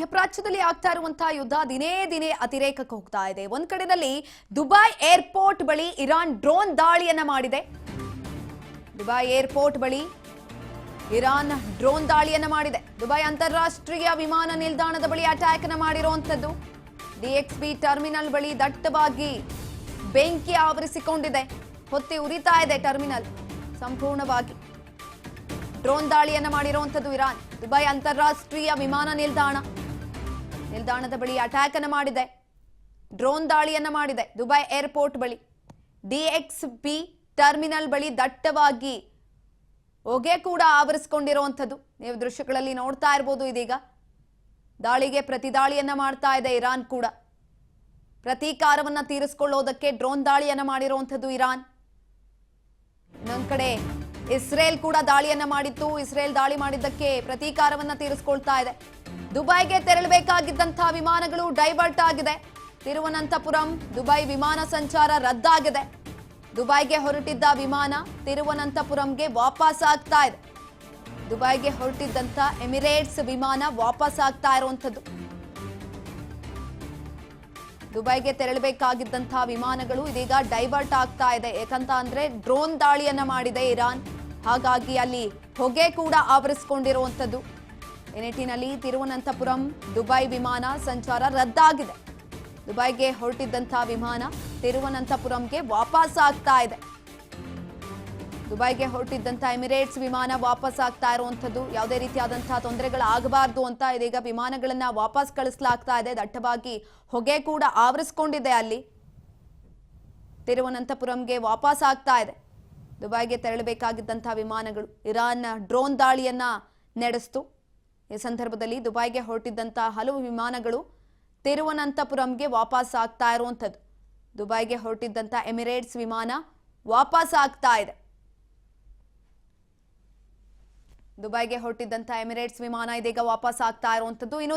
ಮಧ್ಯಪ್ರಾಚ್ಯದಲ್ಲಿ ಆಗ್ತಾ ಇರುವಂತಹ ಯುದ್ಧ ದಿನೇ ದಿನೇ ಅತಿರೇಕಕ್ಕೆ ಹೋಗ್ತಾ ಇದೆ. ಒಂದ್ ಕಡೆಯಲ್ಲಿ ದುಬೈ ಏರ್ಪೋರ್ಟ್ ಬಳಿ ಇರಾನ್ ಡ್ರೋನ್ ದಾಳಿಯನ್ನ ಮಾಡಿದೆ. ದುಬೈ ಏರ್ಪೋರ್ಟ್ ಬಳಿ ಇರಾನ್ ಡ್ರೋನ್ ದಾಳಿಯನ್ನ ಮಾಡಿದೆ. ದುಬೈ ಅಂತಾರಾಷ್ಟ್ರೀಯ ವಿಮಾನ ನಿಲ್ದಾಣದ ಬಳಿ ಅಟ್ಯಾಕ್ ಅನ್ನು ಮಾಡಿರುವಂತದ್ದು. DXB ಟರ್ಮಿನಲ್ ಬಳಿ ದಟ್ಟವಾಗಿ ಬೆಂಕಿ ಆವರಿಸಿಕೊಂಡಿದೆ. ಹೊತ್ತಿ ಉರಿತಾ ಇದೆ ಟರ್ಮಿನಲ್ ಸಂಪೂರ್ಣವಾಗಿ. ಡ್ರೋನ್ ದಾಳಿಯನ್ನ ಮಾಡಿರುವಂತದ್ದು ಇರಾನ್. ದುಬೈ ಅಂತಾರಾಷ್ಟ್ರೀಯ ವಿಮಾನ ನಿಲ್ದಾಣದ ಬಳಿ ಅಟ್ಯಾಕ್ ಅನ್ನು ಮಾಡಿದೆ. ಡ್ರೋನ್ ದಾಳಿಯನ್ನ ಮಾಡಿದೆ. ದುಬೈ ಏರ್ಪೋರ್ಟ್ ಬಳಿ DXB ಟರ್ಮಿನಲ್ ಬಳಿ ದಟ್ಟವಾಗಿ ಹೊಗೆ ಕೂಡ ಆವರಿಸಿಕೊಂಡಿರುವಂತದ್ದು ನೀವು ದೃಶ್ಯಗಳಲ್ಲಿ ನೋಡ್ತಾ ಇರಬಹುದು. ಇದೀಗ ದಾಳಿಗೆ ಪ್ರತಿದಾಳಿಯನ್ನ ಮಾಡ್ತಾ ಇದೆ ಇರಾನ್ ಕೂಡ. ಪ್ರತೀಕಾರವನ್ನ ತೀರಿಸಿಕೊಳ್ಳೋದಕ್ಕೆ ಡ್ರೋನ್ ದಾಳಿಯನ್ನ ಮಾಡಿರುವಂತದ್ದು ಇರಾನ್. ಇನ್ನೊಂದ್ ಕಡೆ ಇಸ್ರೇಲ್ ಕೂಡ ದಾಳಿಯನ್ನ ಮಾಡಿತ್ತು. ಇಸ್ರೇಲ್ ದಾಳಿ ಮಾಡಿದ್ದಕ್ಕೆ ಪ್ರತೀಕಾರವನ್ನ ತೀರಿಸಿಕೊಳ್ತಾ ಇದೆ. ದುಬೈಗೆ ತೆರಳಬೇಕಾಗಿದ್ದಂತಹ ವಿಮಾನಗಳು ಡೈವರ್ಟ್ ಆಗಿದೆ. ತಿರುವನಂತಪುರಂ ದುಬೈ ವಿಮಾನ ಸಂಚಾರ ರದ್ದಾಗಿದೆ. ದುಬೈಗೆ ಹೊರಟಿದ್ದ ವಿಮಾನ ತಿರುವನಂತಪುರಂಗೆ ವಾಪಸ್ ಆಗ್ತಾ ಇದೆ. ದುಬೈಗೆ ಹೊರಟಿದ್ದಂತ ಎಮಿರೇಟ್ಸ್ ವಿಮಾನ ವಾಪಸ್ ಆಗ್ತಾ ಇರುವಂತದ್ದು. ದುಬೈಗೆ ತೆರಳಬೇಕಾಗಿದ್ದಂತಹ ವಿಮಾನಗಳು ಇದೀಗ ಡೈವರ್ಟ್ ಆಗ್ತಾ ಇದೆ. ಯಾಕಂತ ಅಂದ್ರೆ ಡ್ರೋನ್ ದಾಳಿಯನ್ನ ಮಾಡಿದೆ ಇರಾನ್. ಹಾಗಾಗಿ ಅಲ್ಲಿ ಹೊಗೆ ಕೂಡ ಆವರಿಸಿಕೊಂಡಿರುವಂತದ್ದು. ಈ ನಿಟ್ಟಿನಲ್ಲಿ ತಿರುವನಂತಪುರಂ ದುಬೈ ವಿಮಾನ ಸಂಚಾರ ರದ್ದಾಗಿದೆ. ದುಬೈಗೆ ಹೊರಟಿದ್ದಂತಹ ವಿಮಾನ ತಿರುವನಂತಪುರಂಗೆ ವಾಪಸ್ ಆಗ್ತಾ ಇದೆ. ದುಬೈಗೆ ಹೊರಟಿದ್ದಂತಹ ಎಮಿರೇಟ್ಸ್ ವಿಮಾನ ವಾಪಸ್ ಆಗ್ತಾ ಇರುವಂತದ್ದು. ಯಾವುದೇ ರೀತಿಯಾದಂತಹ ತೊಂದರೆಗಳಾಗಬಾರದು ಅಂತ ಇದೀಗ ವಿಮಾನಗಳನ್ನ ವಾಪಸ್ ಕಳಿಸಲಾಗ್ತಾ ಇದೆ. ದಟ್ಟವಾಗಿ ಹೊಗೆ ಕೂಡ ಆವರಿಸಿಕೊಂಡಿದೆ. ಅಲ್ಲಿ ತಿರುವನಂತಪುರಂಗೆ ವಾಪಸ್ ಆಗ್ತಾ ಇದೆ. ದುಬೈಗೆ ತೆರಳಬೇಕಾಗಿದ್ದಂತಹ ವಿಮಾನಗಳು. ಇರಾನ್ ಡ್ರೋನ್ ದಾಳಿಯನ್ನ ನಡೆಸಿತು. ಈ ಸಂದರ್ಭದಲ್ಲಿ ದುಬೈಗೆ ಹೊರಟಿದ್ದಂತಹ ಹಲವು ವಿಮಾನಗಳು ತಿರುವನಂತಪುರಂಗೆ ವಾಪಸ್ ಆಗ್ತಾ ಇರುವಂತದ್ದು. ದುಬೈಗೆ ಹೊರಟಿದ್ದಂತಹ ಎಮಿರೇಟ್ಸ್ ವಿಮಾನ ವಾಪಸ್ ಆಗ್ತಾ ಇದೆ. ದುಬೈಗೆ ಹೊರಟಿದ್ದಂತಹ ಎಮಿರೇಟ್ಸ್ ವಿಮಾನ ಇದೀಗ ವಾಪಸ್ ಆಗ್ತಾ ಇರುವಂತದ್ದು. ಇನ್ನು